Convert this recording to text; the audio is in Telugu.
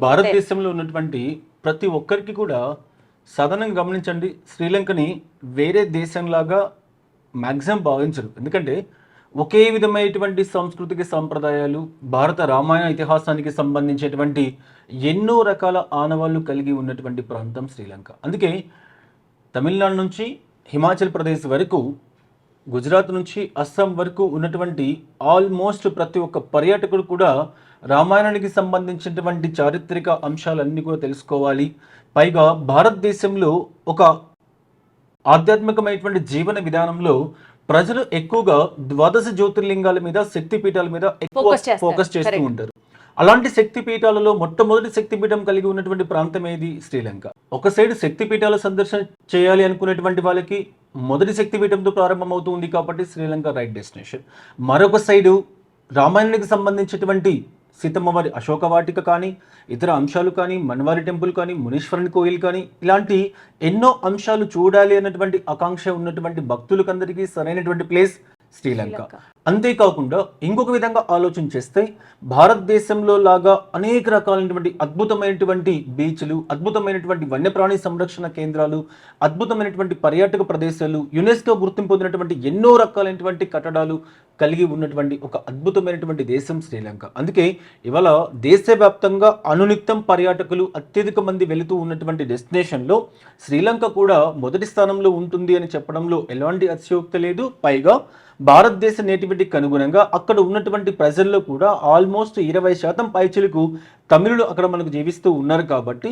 భారతదేశంలో ఉన్నటువంటి ప్రతి ఒక్కరికి కూడా సాధారణంగా గమనించండి, శ్రీలంకని వేరే దేశంలాగా మ్యాక్సిమం భావించరు. ఎందుకంటే ఒకే విధమైనటువంటి సాంస్కృతిక సంప్రదాయాలు, భారత రామాయణ ఇతిహాసానికి సంబంధించేటువంటి ఎన్నో రకాల ఆనవాళ్లు కలిగి ఉన్నటువంటి ప్రాంతం శ్రీలంక. అందుకే తమిళనాడు నుంచి హిమాచల్ ప్రదేశ్ వరకు, గుజరాత్ నుంచి అస్సాం వరకు ఉన్నటువంటి ఆల్మోస్ట్ ప్రతి ఒక్క పర్యాటకుడు కూడా రామాయణానికి సంబంధించినటువంటి చారిత్రక అంశాలన్నీ కూడా తెలుసుకోవాలి. పైగా భారతదేశంలో ఒక ఆధ్యాత్మికమైనటువంటి జీవన విధానంలో ప్రజలు ఎక్కువగా ద్వాదశ జ్యోతిర్లింగాల మీద, శక్తిపీఠాల మీద ఎక్కువ ఫోకస్ చేస్తూ ఉంటారు. అలాంటి శక్తిపీఠాలలో మొట్టమొదటి శక్తిపీఠం కలిగి ఉన్నటువంటి ప్రాంతం ఏది? శ్రీలంక. ఒక సైడ్ శక్తిపీఠాల సందర్శన చేయాలి అనుకునేటువంటి వాళ్ళకి మొదటి శక్తిపీఠంతో ప్రారంభమవుతుంది కాబట్టి శ్రీలంక రైట్ డెస్టినేషన్. మరొక సైడు రామాయణానికి సంబంధించినటువంటి సీతమ్మవారి అశోక వాటిక కానీ, ఇతర అంశాలు కానీ, మన్వారి టెంపుల్ కానీ, మునీశ్వరుని కోయిల్ కానీ, ఇలాంటి ఎన్నో అంశాలు చూడాలి అన్నటువంటి ఆకాంక్ష ఉన్నటువంటి భక్తులకందరికీ సరైనటువంటి ప్లేస్ శ్రీలంక. అంతేకాకుండా ఇంకొక విధంగా ఆలోచన చేస్తే భారతదేశంలో లాగా అనేక రకాలైనటువంటి అద్భుతమైనటువంటి బీచ్లు, అద్భుతమైనటువంటి వన్యప్రాణి సంరక్షణ కేంద్రాలు, అద్భుతమైనటువంటి పర్యాటక ప్రదేశాలు, యునెస్కో గుర్తింపు పొందినటువంటి ఎన్నో రకాలైనటువంటి కట్టడాలు కలిగి ఉన్నటువంటి ఒక అద్భుతమైనటువంటి దేశం శ్రీలంక. అందుకే ఇవాళ దేశవ్యాప్తంగా అనునిత్యం పర్యాటకులు అత్యధిక మంది వెళుతూ ఉన్నటువంటి డెస్టినేషన్లో శ్రీలంక కూడా మొదటి స్థానంలో ఉంటుంది అని చెప్పడంలో ఎలాంటి అతిశయోక్తి లేదు. పైగా భారతదేశ నేటివిటీకి అనుగుణంగా అక్కడ ఉన్నటువంటి ప్రజల్లో కూడా ఆల్మోస్ట్ 20% పైచిలకు తమిళులు అక్కడ మనకు జీవిస్తూ ఉన్నారు కాబట్టి